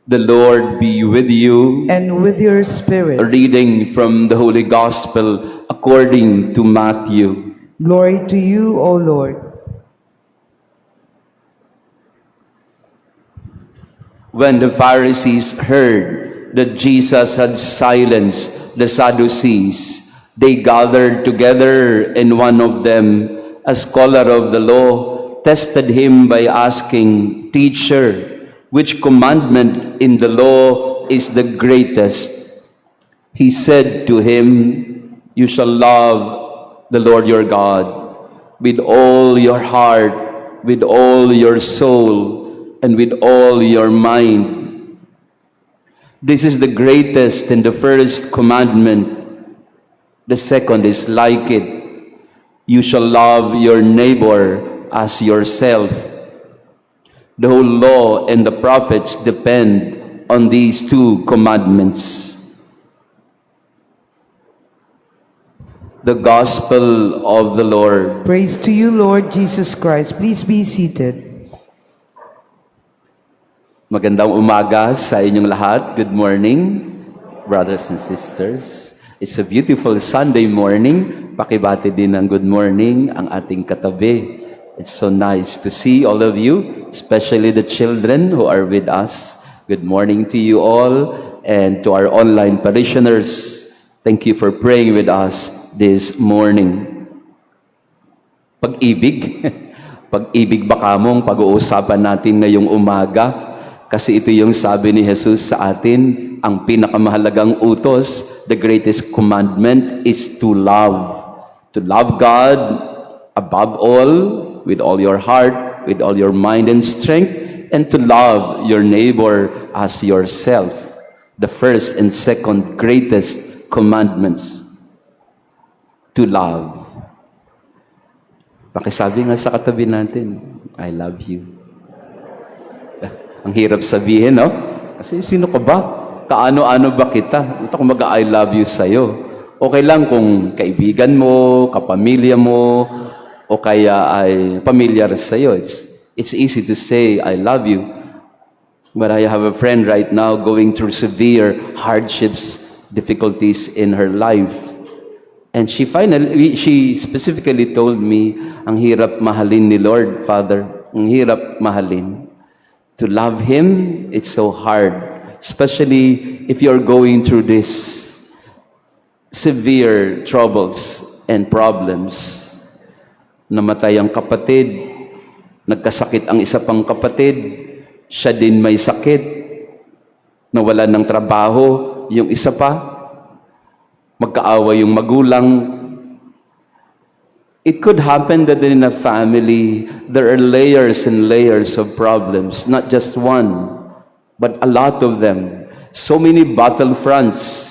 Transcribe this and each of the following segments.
The Lord be with you. and with your spirit. A reading from the Holy Gospel according to Matthew. Glory to you, O Lord. When the Pharisees heard that Jesus had silenced the Sadducees, they gathered together, and one of them, a scholar of the law, tested him by asking, "Teacher, which commandment in the law is the greatest?" He said to him, "You shall love the Lord your God with all your heart, with all your soul, and with all your mind. This is the greatest and the first commandment. The second is like it. You shall love your neighbor as yourself." The whole law and the prophets depend on these two commandments. The Gospel of the Lord. Praise to you, Lord Jesus Christ. Please be seated. Magandang umaga sa inyong lahat. Good morning, brothers and sisters. It's a beautiful Sunday morning. Pakibati din ng good morning ang ating katabi. It's so nice to see all of you, especially the children who are with us. Good morning to you all, and to our online parishioners. Thank you for praying with us this morning. Pag-ibig. Pag-ibig ba kamong pag-uusapan natin ngayong umaga? Kasi ito yung sabi ni Jesus sa atin, ang pinakamahalagang utos, the greatest commandment is to love. To love God above all, with all your heart, with all your mind and strength, and to love your neighbor as yourself. The first and second greatest commandments. To love. Pakisabi nga sa katabi natin, I love you. Ang hirap sabihin, no? Kasi sino ka ba? Kaano-ano ba kita? Ito kung mag-I love you sa'yo. Okay lang kung kaibigan mo, kapamilya mo, o kaya ay pamilyar sa'yo. It's easy to say, I love you. But I have a friend right now going through severe hardships, difficulties in her life. And she specifically told me, ang hirap mahalin ni Lord, Father. Ang hirap mahalin. To love Him, it's so hard. Especially if you're going through this severe troubles and problems. Namatay ang kapatid, nagkasakit ang isa pang kapatid, siya din may sakit, nawalan ng trabaho, yung isa pa, magkaaway yung magulang. It could happen that in a family, there are layers and layers of problems, not just one, but a lot of them. So many battlefronts.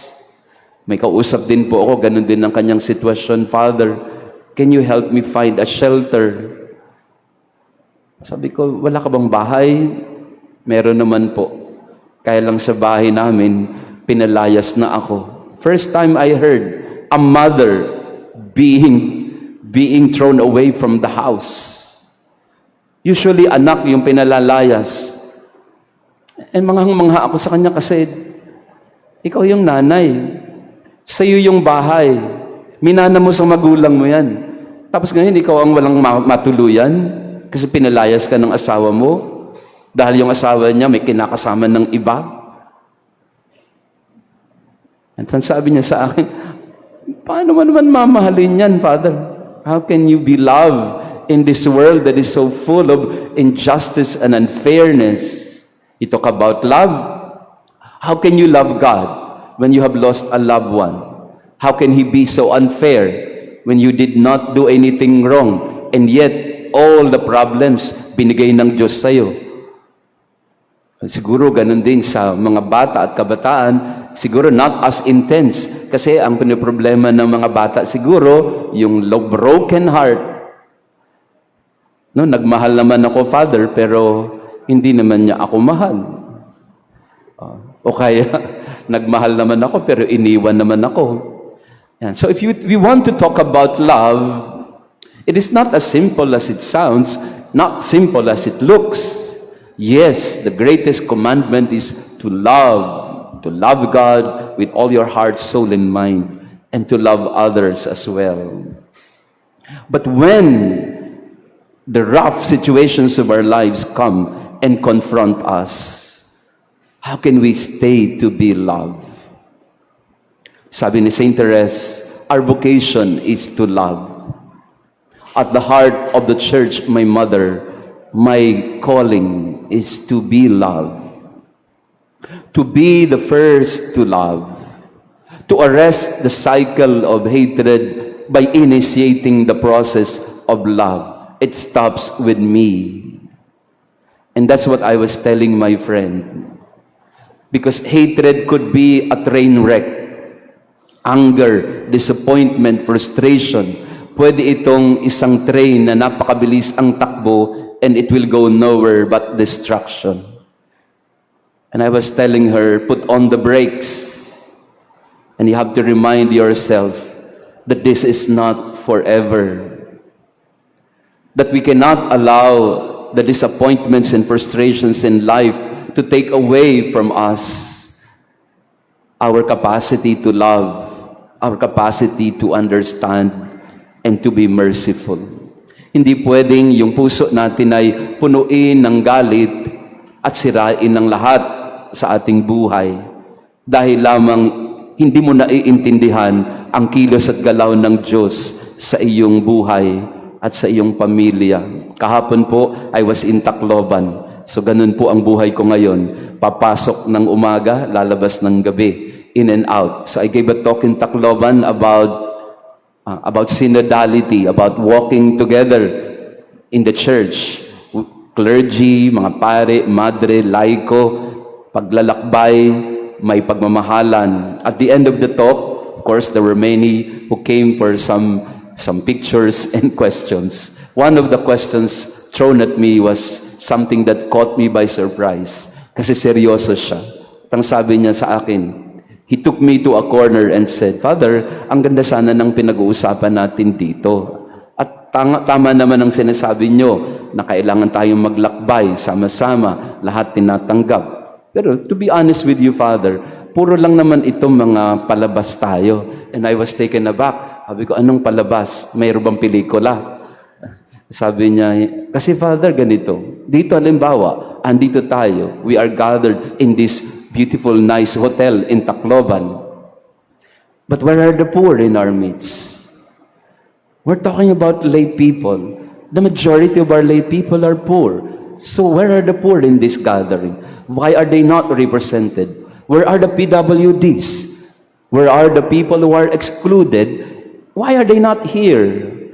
May kausap din po ako, ganun din ang kanyang sitwasyon, Father, can you help me find a shelter? Sabi ko, wala ka bang bahay? Meron naman po. Kaya lang sa bahay namin, pinalayas na ako. First time I heard a mother being thrown away from the house. Usually, anak yung pinalalayas. And mangha ako sa kanya kasi, ikaw yung nanay. Sa'yo yung bahay. Minana mo sa magulang mo yan. Tapos ngayon, ikaw ang walang matuluyan kasi pinalayas ka ng asawa mo dahil yung asawa niya may kinakasama ng iba. At sabi niya sa akin, paano mo naman mamahalin yan, Father? How can you be loved in this world that is so full of injustice and unfairness? You talk about love. How can you love God when you have lost a loved one? How can He be so unfair when you did not do anything wrong and yet all the problems binigay ng Diyos sa'yo? Siguro ganun din sa mga bata at kabataan. Siguro not as intense kasi ang problema ng mga bata siguro yung broken heart. No, nagmahal naman ako, Father, pero hindi naman niya ako mahal. O kaya nagmahal naman ako pero iniwan naman ako. Yan. So if we want to talk about love, it is not as simple as it sounds, not simple as it looks. Yes, the greatest commandment is to love God with all your heart, soul, and mind, and to love others as well. But when the rough situations of our lives come and confront us, how can we stay to be loved? Sabi ni Saint Therese, our vocation is to love. At the heart of the church, my mother, my calling is to be loved. To be the first to love. To arrest the cycle of hatred by initiating the process of love. It stops with me. And that's what I was telling my friend. Because hatred could be a train wreck. Anger, disappointment, frustration. Pwede itong isang train na napakabilis ang takbo and it will go nowhere but destruction. And I was telling her, put on the brakes. And you have to remind yourself that this is not forever. That we cannot allow the disappointments and frustrations in life to take away from us our capacity to love, our capacity to understand, and to be merciful. Hindi pwedeng yung puso natin ay punuin ng galit at sirain ng lahat sa ating buhay dahil lamang hindi mo naiintindihan ang kilos at galaw ng Diyos sa iyong buhay at sa iyong pamilya. Kahapon po, I was in Tacloban. So ganun po ang buhay ko ngayon. Papasok ng umaga, lalabas ng gabi. In and out. So I gave a talk in Tacloban about synodality, about walking together in the church. Clergy, mga pare, madre, laiko, paglalakbay, may pagmamahalan. At the end of the talk, of course, there were many who came for some pictures and questions. One of the questions thrown at me was something that caught me by surprise. Kasi seryoso siya. Tang sabi niya sa akin, he took me to a corner and said, Father, ang ganda sana ng pinag-uusapan natin dito. At tama naman ang sinasabi nyo na kailangan tayong maglakbay, sama-sama, lahat tinatanggap. Pero to be honest with you, Father, puro lang naman itong mga palabas tayo. And I was taken aback. Sabi ko, anong palabas? Mayroon bang pelikula? Sabi niya, kasi Father, ganito. Dito halimbawa, andito tayo. We are gathered in this beautiful, nice hotel in Tacloban. But where are the poor in our midst? We're talking about lay people. The majority of our lay people are poor. So where are the poor in this gathering? Why are they not represented? Where are the PWDs? Where are the people who are excluded? Why are they not here?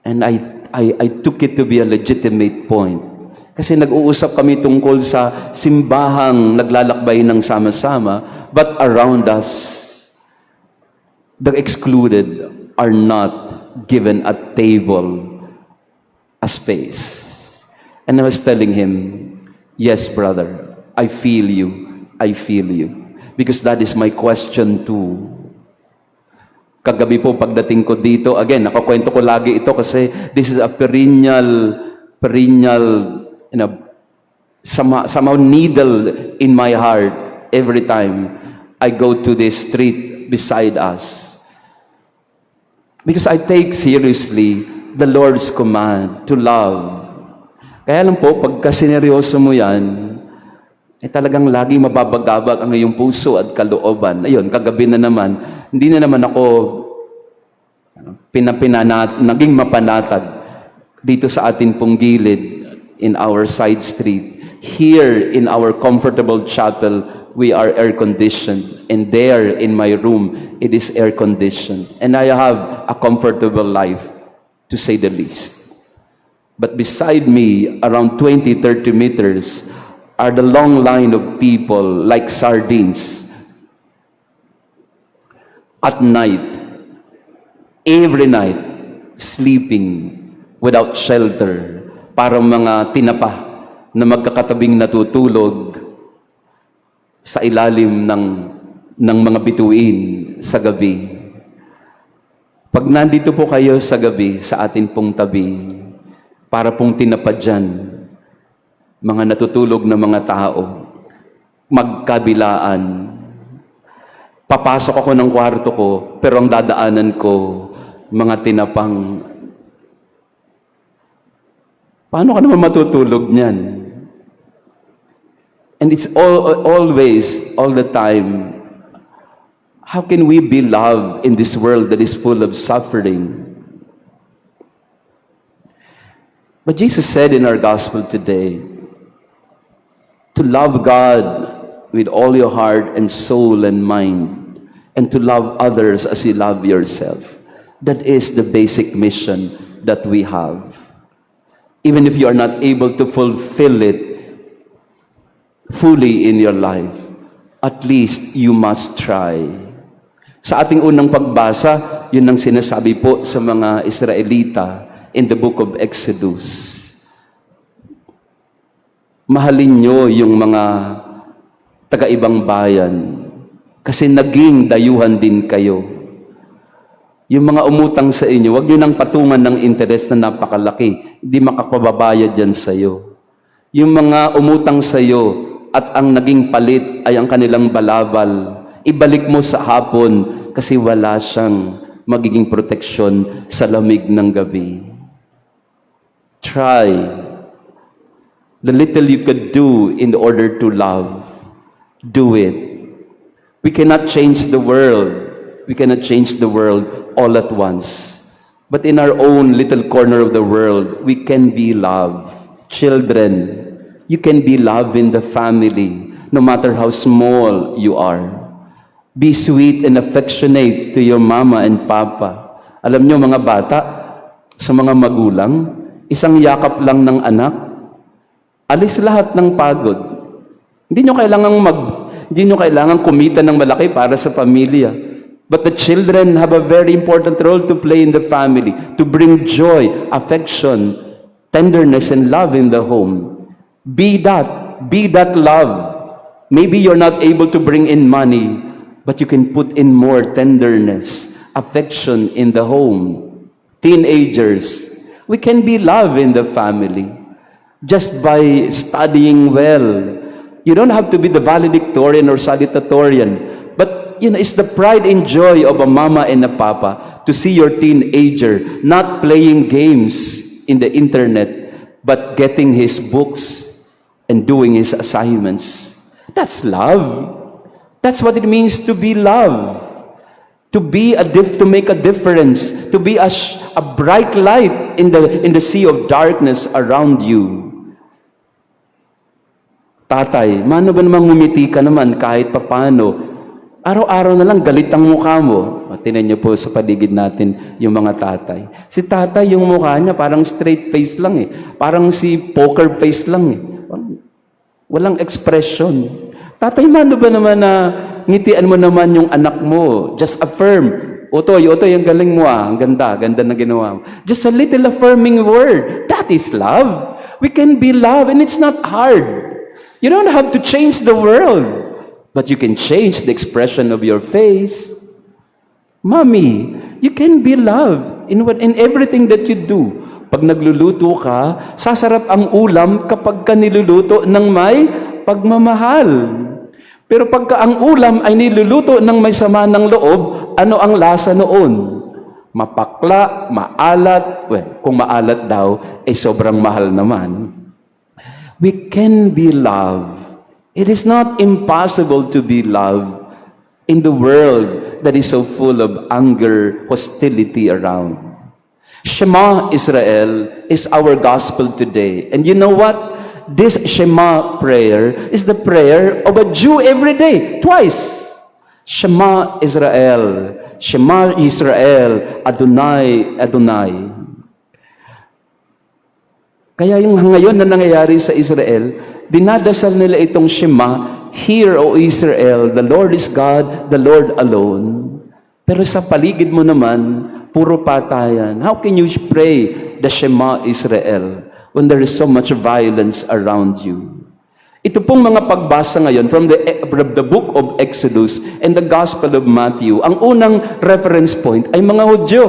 And I took it to be a legitimate point. Kasi nag-uusap kami tungkol sa simbahang naglalakbay ng sama-sama, but around us, the excluded are not given a table, a space. And I was telling him, yes, brother, I feel you. I feel you. Because that is my question too. Kagabi po pagdating ko dito, again, nakakwento ko lagi ito kasi this is a perennial, somehow needle in my heart every time I go to this street beside us. Because I take seriously the Lord's command to love. Kaya lang po, pagka sineryoso mo yan, talagang lagi mababagabag ang iyong puso at kalooban. Ayun, kagabi na naman, hindi na naman ako naging mapanatag dito sa atin pong gilid in our side street. Here in our comfortable chapel, we are air-conditioned. And there in my room, it is air-conditioned. And I have a comfortable life, to say the least. But beside me, around 20, 30 meters, are the long line of people like sardines. At night, every night, sleeping without shelter, parang mga tinapa na magkakatabing natutulog sa ilalim ng mga bituin sa gabi. Pag nandito po kayo sa gabi, sa atin pong tabi, para pong tinapa dyan, mga natutulog na mga tao. magkabilaan. Papasok ako ng kwarto ko, pero ang dadaanan ko, mga tinapang. Paano ka naman matutulog niyan? And it's always, all the time, how can we be loved in this world that is full of suffering? But Jesus said in our gospel today, to love God with all your heart and soul and mind, and to love others as you love yourself. That is the basic mission that we have. Even if you are not able to fulfill it fully in your life, at least you must try. Sa ating unang pagbasa, yun ang sinasabi po sa mga Israelita in the book of Exodus. Mahalin nyo yung mga taga-ibang bayan kasi naging dayuhan din kayo. Yung mga umutang sa inyo, huwag nyo nang patungan ng interes na napakalaki. Hindi makakababayad yan sa iyo. Yung mga umutang sa iyo at ang naging palit ay ang kanilang balabal, ibalik mo sa hapon kasi wala siyang magiging proteksyon sa lamig ng gabi. Try the little you could do in order to love. Do it. We cannot change the world. We cannot change the world all at once. But in our own little corner of the world, we can be love. Children, you can be love in the family, no matter how small you are. Be sweet and affectionate to your mama and papa. Alam nyo mga bata, sa mga magulang, isang yakap lang ng anak, alis lahat ng pagod. Hindi nyo kailangang kumita ng malaki para sa pamilya. But the children have a very important role to play in the family, to bring joy, affection, tenderness, and love in the home. Be that love. Maybe you're not able to bring in money, but you can put in more tenderness, affection in the home. Teenagers, we can be love in the family just by studying well. You don't have to be the valedictorian or salutatorian, but it's the pride and joy of a mama and a papa to see your teenager not playing games in the internet, but getting his books and doing his assignments. That's love. That's what it means to be love. To make a difference, to be a bright light in the sea of darkness around you. Tatay, mano ba namang ngumiti ka naman kahit papano? Araw-araw na lang galit ang mukha mo. Tinan niyo po sa paligid natin yung mga tatay. Si tatay, yung mukha niya parang straight face lang eh. Parang si poker face lang eh. Walang expression. Tatay, mano ba naman na ngitian mo naman yung anak mo? Just affirm. Otoy, ang galing mo ah. Ang ganda na ginawa mo. Just a little affirming word. That is love. We can be love and it's not hard. You don't have to change the world, but you can change the expression of your face. Mommy, you can be love in everything that you do. Pag nagluluto ka, sasarap ang ulam kapag ka niluluto ng may pagmamahal. Pero pagka ang ulam ay niluluto ng may sama ng loob, ano ang lasa noon? Mapakla, maalat. Well, kung maalat daw, sobrang mahal naman. We can be love. It is not impossible to be love in the world that is so full of anger, hostility around. Shema Israel is our gospel today. And you know what? This Shema prayer is the prayer of a Jew every day, twice. Shema Israel, Adonai, Adonai. Kaya yung ngayon na nangyayari sa Israel, dinadasal nila itong Shema, Hear, O Israel, the Lord is God, the Lord alone. Pero sa paligid mo naman, puro patayan. How can you pray the Shema Israel when there is so much violence around you? Ito pong mga pagbasa ngayon from the book of Exodus and the Gospel of Matthew, ang unang reference point ay mga Hudyo.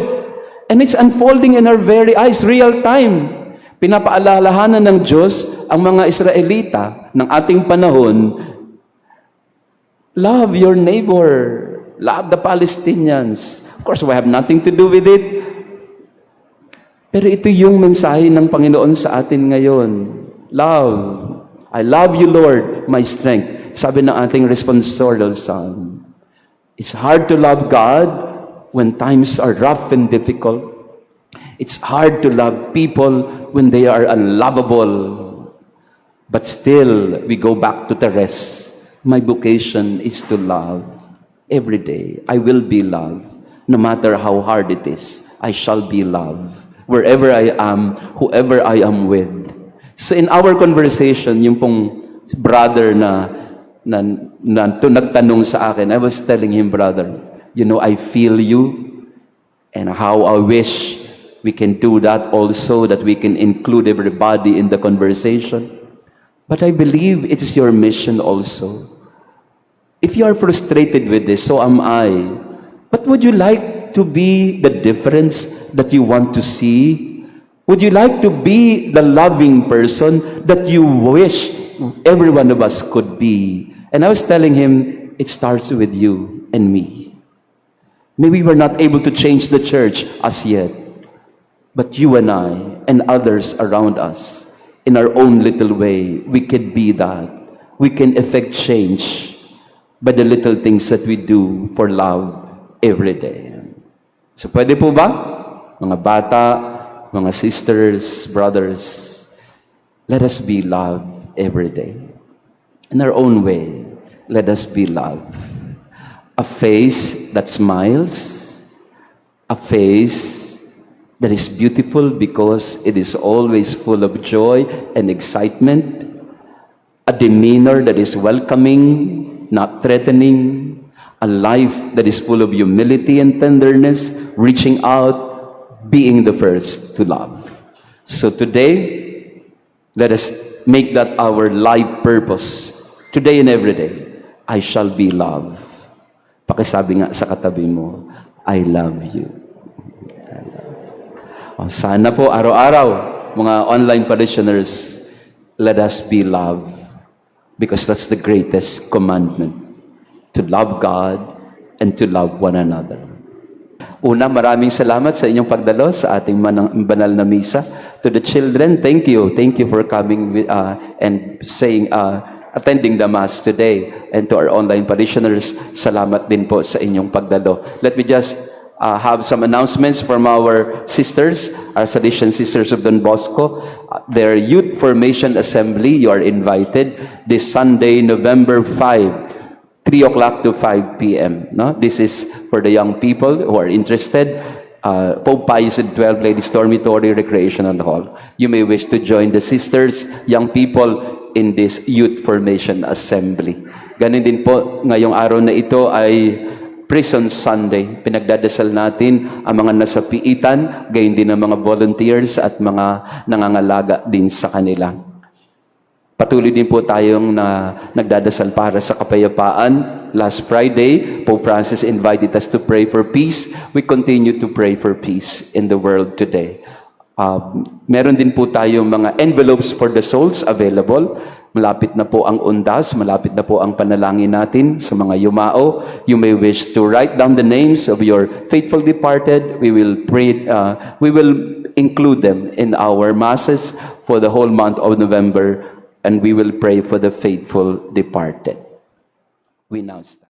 And it's unfolding in our very eyes, real time. Pinapaalalahanan ng Diyos ang mga Israelita ng ating panahon Love your neighbor. Love the Palestinians. Of course, we have nothing to do with it. Pero ito yung mensahe ng Panginoon sa atin ngayon. Love. I love you, Lord, my strength. Sabi ng ating responsorial song. It's hard to love God when times are rough and difficult. It's hard to love people when they are unlovable. But still, we go back to the rest. My vocation is to love. Every day, I will be loved. No matter how hard it is, I shall be loved. Wherever I am, whoever I am with. So in our conversation, yung pong brother na nagtanong sa akin, I was telling him, brother, you know, I feel you and how I wish we can do that also, that we can include everybody in the conversation. But I believe it is your mission also. If you are frustrated with this, so am I. But would you like to be the difference that you want to see? Would you like to be the loving person that you wish every one of us could be? And I was telling him, it starts with you and me. Maybe we're not able to change the church as yet, but you and I and others around us, in our own little way, we can be that. We can effect change by the little things that we do for love every day. So pwede po ba? Mga bata, mga sisters, brothers, let us be loved every day. In our own way, let us be loved. A face that smiles, a face that is beautiful because it is always full of joy and excitement, a demeanor that is welcoming, not threatening, a life that is full of humility and tenderness, reaching out, being the first to love. So today, let us make that our life purpose. Today and every day, I shall be loved. Pakisabi nga sa katabi mo, I love you. Oh, sana po araw-araw, mga online parishioners, let us be loved. Because that's the greatest commandment, to love God and to love one another. Una, maraming salamat sa inyong pagdalo sa ating banal na misa. To the children, thank you. Thank you for coming and attending the Mass today. And to our online parishioners, salamat din po sa inyong pagdalo. Let me just have some announcements from our sisters, our Salesian Sisters of Don Bosco. Their Youth Formation Assembly, you are invited this Sunday, November 5, 3 o'clock to 5 p.m. No? This is for the young people who are interested. Pope Pius XII Ladies Dormitory Recreational Hall. You may wish to join the sisters, young people in this Youth Formation Assembly. Ganun din po, ngayong araw na ito ay Prison Sunday. Pinagdadasal natin ang mga nasa piitan, gayon din ang mga volunteers at mga nangangalaga din sa kanila. Patuloy din po tayong nagdadasal para sa kapayapaan. Last Friday, Pope Francis invited us to pray for peace. We continue to pray for peace in the world today. Meron din po tayong mga envelopes for the souls available. Malapit na po ang undas, malapit na po ang panalangin natin sa mga yumao. You may wish to write down the names of your faithful departed. We will pray, we will include them in our masses for the whole month of November, and we will pray for the faithful departed. We now start.